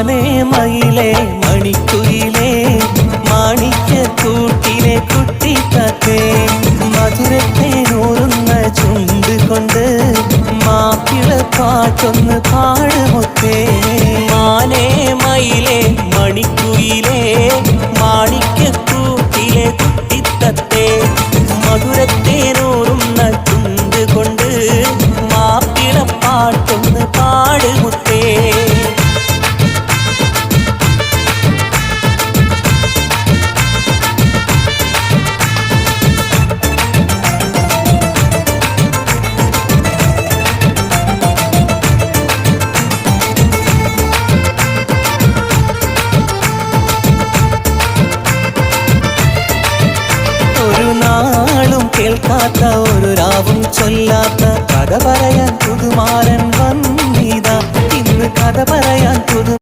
മാനേ മയിലേ മണിക്കുയിലേ മാണിക്യക്കൂട്ടിലെ കുട്ടിക്കാറ്റേ മധുരത്തേനൂറുന്ന ചുണ്ട് കൊണ്ട് മാപ്പിളപ്പാട്ടൊന്ന് പാടുമുത്തേ മാനേ മയിലേ മണിക്കുയിലേ മാണിക്യക്കൂട്ടിലെ കുട്ടിത്തത്തേ മധുരത്തേനൂറുന്ന ചുണ്ട് കൊണ്ട് മാപ്പിളപ്പാട്ടൊന്ന് പാടുമുത്തേ കേൾക്കാത്ത ഒരു രാവും ചൊല്ലാത്ത കഥ പറയാൻ പുതുമാരൻ വന്നിതാ ഇന്ന് കഥ പറയാൻ പുതുമാരൻ